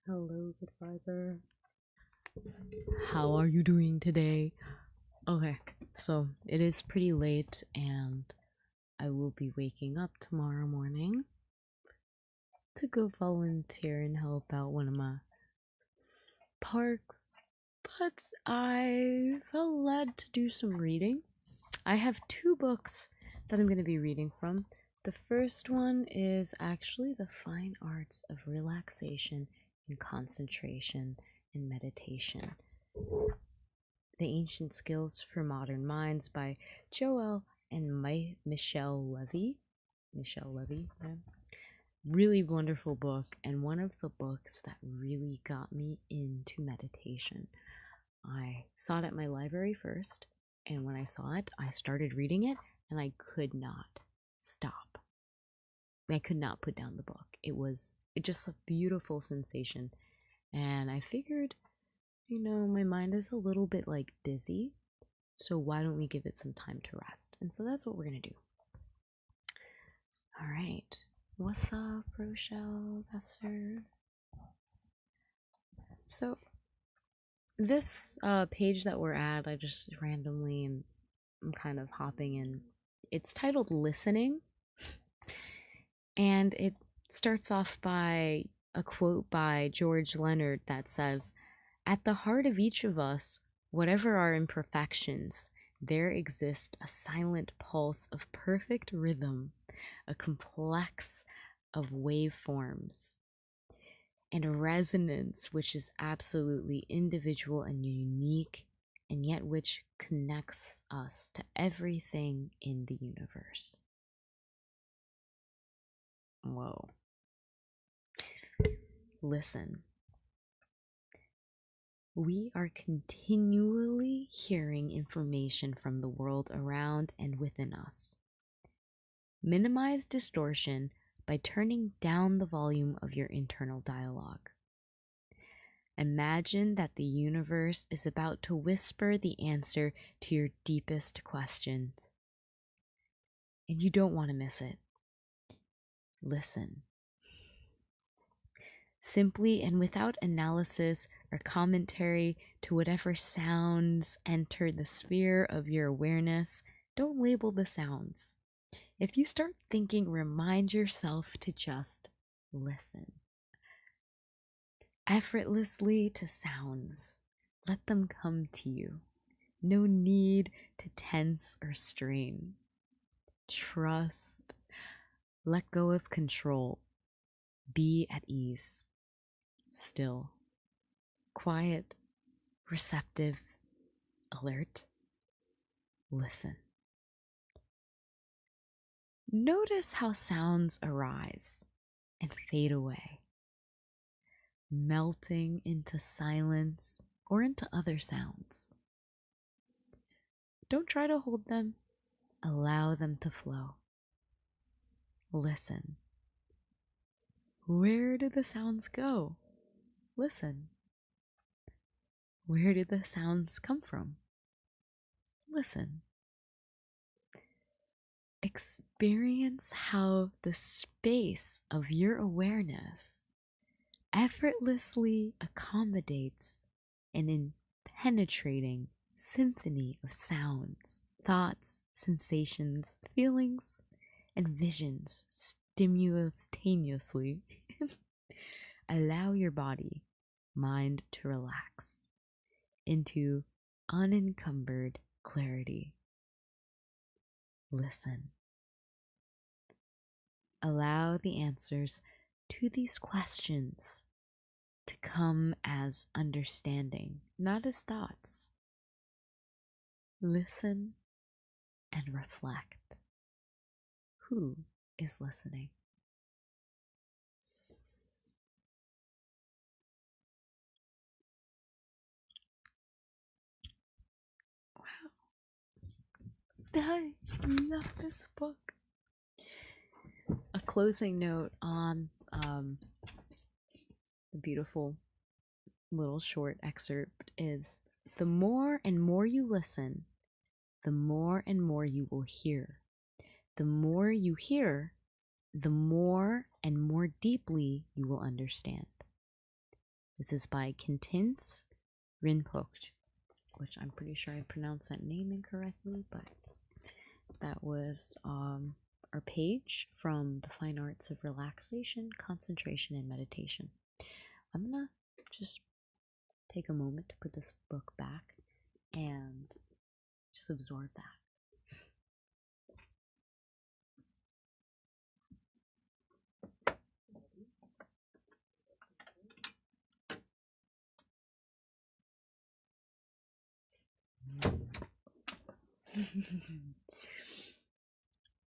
Hello, good fiber. How are you doing today? Okay, so it is pretty late and I will be waking up tomorrow morning to go volunteer and help out one of my parks. But I felt led to do some reading. I have two books that I'm going to be reading from. The first one is actually The Fine Arts of Relaxation and Concentration and Meditation. The Ancient Skills for Modern Minds by Joel and Michelle Levy. Yeah. Really wonderful book, and one of the books that really got me into meditation. I saw it at my library first, and when I saw it, I started reading it, and I could not stop. I could not put down the book. It just a beautiful sensation, and I figured, my mind is a little bit busy, so why don't we give it some time to rest? And so that's what we're gonna do. All right, what's up, Rochelle, Esther? So this page that we're at, I just randomly I'm kind of hopping in. It's titled Listening, and it starts off by a quote by George Leonard that says, "At the heart of each of us, whatever our imperfections, there exists a silent pulse of perfect rhythm, a complex of waveforms, and a resonance which is absolutely individual and unique, and yet which connects us to everything in the universe." Whoa. Listen. We are continually hearing information from the world around and within us. Minimize distortion by turning down the volume of your internal dialogue. Imagine that the universe is about to whisper the answer to your deepest questions, and you don't want to miss it. Listen. Simply and without analysis or commentary to whatever sounds enter the sphere of your awareness, don't label the sounds. If you start thinking, remind yourself to just listen. Effortlessly to sounds. Let them come to you. No need to tense or strain. Trust. Let go of control. Be at ease. Still. Quiet. Receptive. Alert. Listen. Notice how sounds arise and fade away, melting into silence or into other sounds. Don't try to hold them. Allow them to flow. Listen. Where did the sounds go? Listen. Where did the sounds come from? Listen. Experience how the space of your awareness effortlessly accommodates an impenetrating symphony of sounds, thoughts, sensations, feelings, and visions simultaneously. Allow your body, mind to relax into unencumbered clarity. Listen. Allow the answers to these questions to come as understanding, not as thoughts. Listen and reflect. Who is listening? Wow. I love this book. A closing note on the beautiful little short excerpt is, the more and more you listen, the more and more you will hear. The more you hear, the more and more deeply you will understand. This is by Kintins Rinpoche, which I'm pretty sure I pronounced that name incorrectly, but that was our page from the Fine Arts of Relaxation, Concentration, and Meditation. I'm gonna just take a moment to put this book back and just absorb that.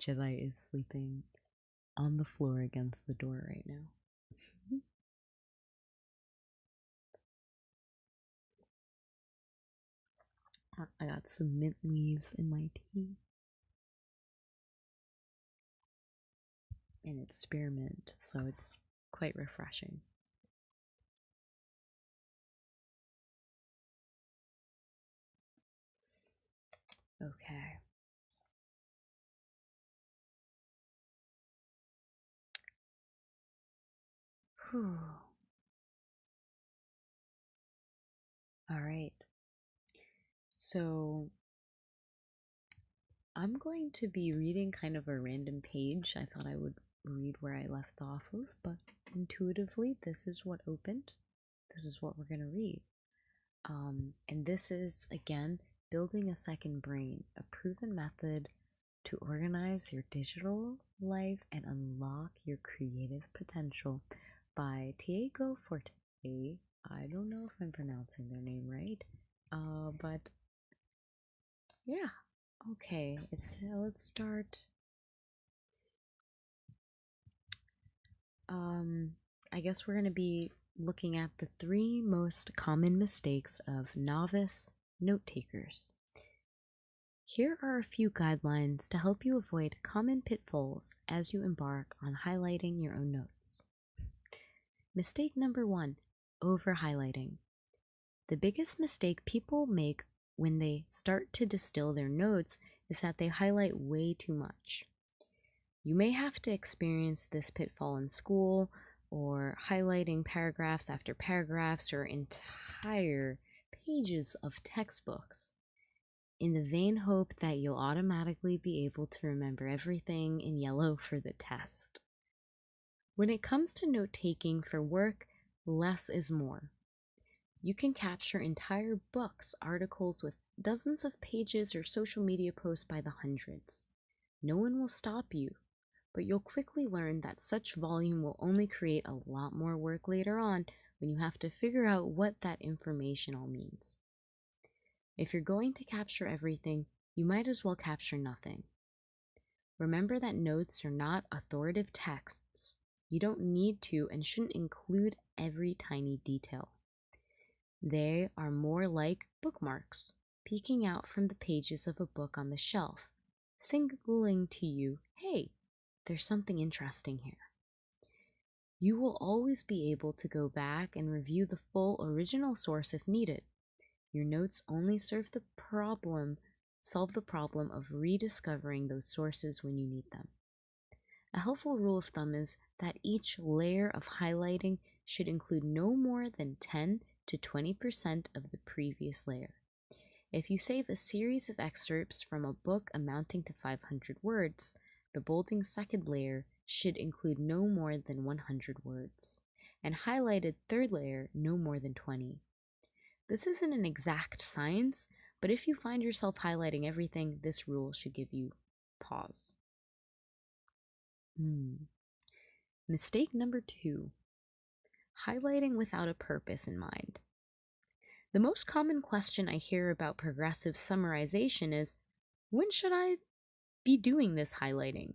Jedi is sleeping on the floor against the door right now. I got some mint leaves in my tea. And it's spearmint, so it's quite refreshing. Okay. Whew. All right. So I'm going to be reading kind of a random page. I thought I would read where I left off of, but intuitively, this is what opened. This is what we're going to read. And this is, again, Building a Second Brain, a proven method to organize your digital life and unlock your creative potential by Diego Forte. I don't know if I'm pronouncing their name right, but yeah. Okay, let's start. I guess we're going to be looking at the 3 most common mistakes of novice note takers. Here are a few guidelines to help you avoid common pitfalls as you embark on highlighting your own notes. Mistake number 1, over-highlighting. The biggest mistake people make when they start to distill their notes is that they highlight way too much. You may have to experience this pitfall in school, or highlighting paragraphs after paragraphs or entire pages of textbooks, in the vain hope that you'll automatically be able to remember everything in yellow for the test. When it comes to note-taking for work, less is more. You can capture entire books, articles with dozens of pages, or social media posts by the hundreds. No one will stop you, but you'll quickly learn that such volume will only create a lot more work later on when you have to figure out what that information all means. If you're going to capture everything, you might as well capture nothing. Remember that notes are not authoritative texts. You don't need to and shouldn't include every tiny detail. They are more like bookmarks, peeking out from the pages of a book on the shelf, signaling to you, hey, there's something interesting here. You will always be able to go back and review the full original source if needed. Your notes only solve the problem of rediscovering those sources when you need them. A helpful rule of thumb is that each layer of highlighting should include no more than 10 to 20% of the previous layer. If you save a series of excerpts from a book amounting to 500 words, the bolding second layer should include no more than 100 words, and highlighted third layer no more than 20. This isn't an exact science, but if you find yourself highlighting everything, this rule should give you pause. Mistake number 2, highlighting without a purpose in mind. The most common question I hear about progressive summarization is, when should I be doing this highlighting?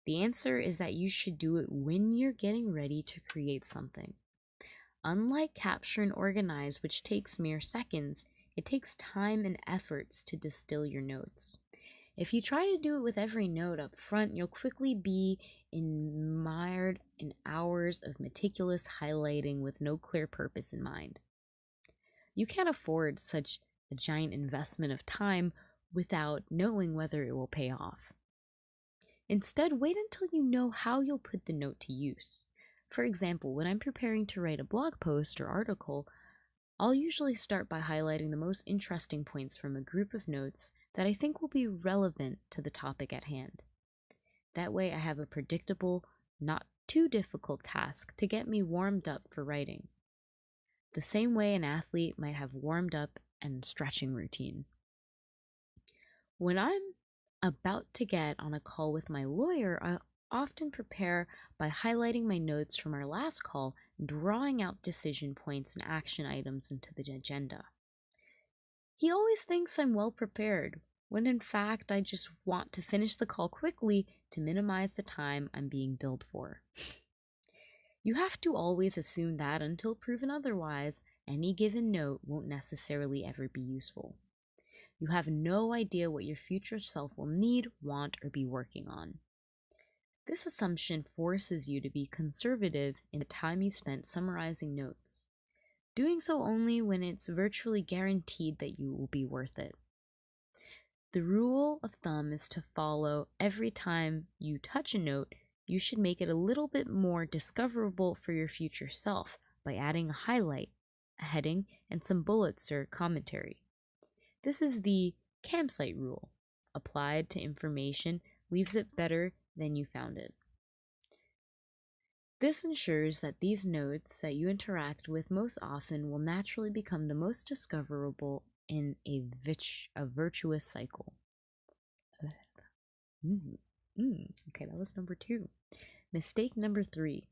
The answer is that you should do it when you're getting ready to create something. Unlike capture and organize, which takes mere seconds, it takes time and efforts to distill your notes. If you try to do it with every note up front, you'll quickly be mired in hours of meticulous highlighting with no clear purpose in mind. You can't afford such a giant investment of time without knowing whether it will pay off. Instead, wait until you know how you'll put the note to use. For example, when I'm preparing to write a blog post or article, I'll usually start by highlighting the most interesting points from a group of notes that I think will be relevant to the topic at hand. That way I have a predictable, not too difficult task to get me warmed up for writing. The same way an athlete might have warmed up and stretching routine. When I'm about to get on a call with my lawyer, I often prepare by highlighting my notes from our last call and drawing out decision points and action items into the agenda. He always thinks I'm well prepared, when in fact I just want to finish the call quickly to minimize the time I'm being billed for. You have to always assume that until proven otherwise, any given note won't necessarily ever be useful. You have no idea what your future self will need, want, or be working on. This assumption forces you to be conservative in the time you spent summarizing notes, doing so only when it's virtually guaranteed that you will be worth it. The rule of thumb is to follow every time you touch a note, you should make it a little bit more discoverable for your future self by adding a highlight, a heading, and some bullets or commentary. This is the campsite rule. Applied to information leaves it better than you found it. This ensures that these notes that you interact with most often will naturally become the most discoverable in a virtuous cycle. Okay, that was number 2. Mistake number 3,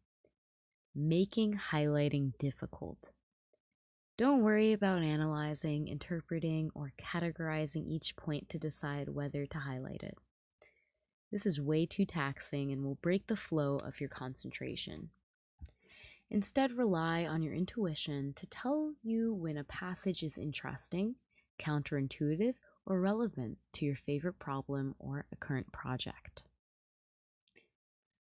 making highlighting difficult. Don't worry about analyzing, interpreting, or categorizing each point to decide whether to highlight it. This is way too taxing and will break the flow of your concentration. Instead, rely on your intuition to tell you when a passage is interesting, counterintuitive, or relevant to your favorite problem or a current project.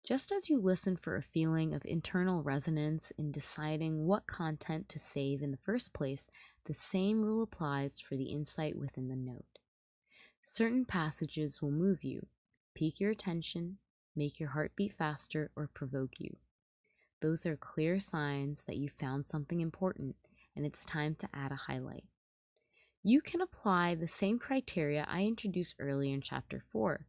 Just as you listen for a feeling of internal resonance in deciding what content to save in the first place, the same rule applies for the insight within the note. Certain passages will move you, pique your attention, make your heart beat faster, or provoke you. Those are clear signs that you found something important and it's time to add a highlight. You can apply the same criteria I introduced earlier in Chapter 4,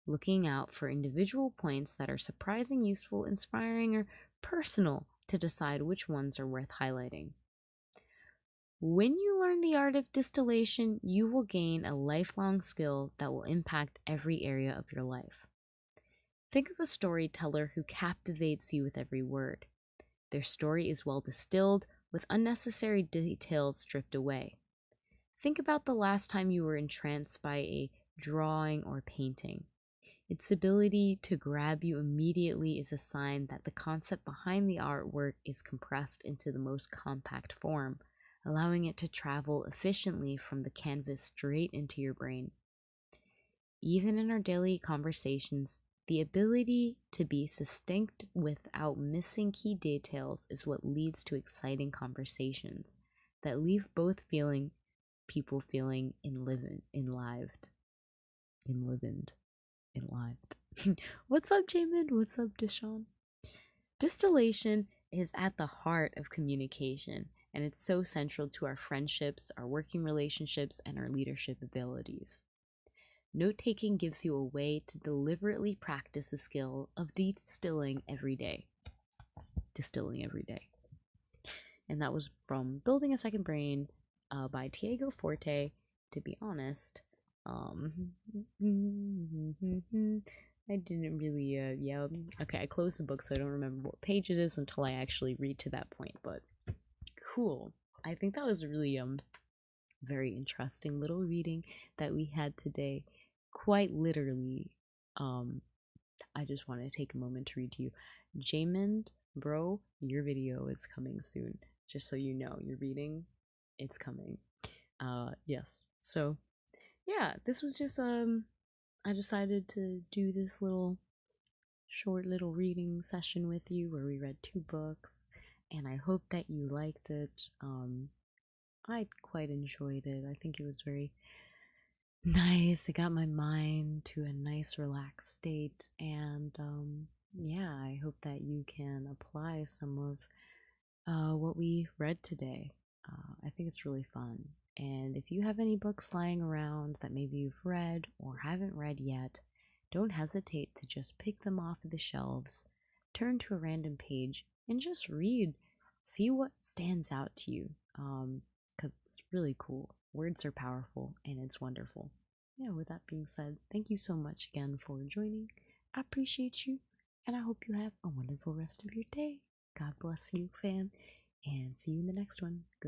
looking out for individual points that are surprising, useful, inspiring, or personal to decide which ones are worth highlighting. When you learn the art of distillation, you will gain a lifelong skill that will impact every area of your life. Think of a storyteller who captivates you with every word. Their story is well distilled, with unnecessary details stripped away. Think about the last time you were entranced by a drawing or painting. Its ability to grab you immediately is a sign that the concept behind the artwork is compressed into the most compact form, allowing it to travel efficiently from the canvas straight into your brain. Even in our daily conversations, the ability to be succinct without missing key details is what leads to exciting conversations that leave both people feeling enlivened. What's up, Jamin? What's up, Deshaun? Distillation is at the heart of communication, and it's so central to our friendships, our working relationships, and our leadership abilities. Note-taking gives you a way to deliberately practice the skill of distilling every day. And that was from Building a Second Brain by Tiago Forte. To be honest, I didn't really, okay, I closed the book, so I don't remember what page it is until I actually read to that point, but cool. I think that was really, very interesting little reading that we had today. Quite literally, I just want to take a moment to read to you. Jamin, bro, your video is coming soon. Just so you know, your reading, it's coming. Yes. So, yeah, this was just, I decided to do this short little reading session with you where we read 2 books, and I hope that you liked it. I quite enjoyed it. I think it was very nice. It got my mind to a nice relaxed state, and Yeah, I hope that you can apply some of what we read today. I think it's really fun. And if you have any books lying around that maybe you've read or haven't read yet, don't hesitate to just pick them off of the shelves, turn to a random page, and just read. See what stands out to you, because it's really cool. Words are powerful and it's wonderful. Yeah, with that being said, thank you so much again for joining. I appreciate you, and I hope you have a wonderful rest of your day. God bless you, fam, and see you in the next one.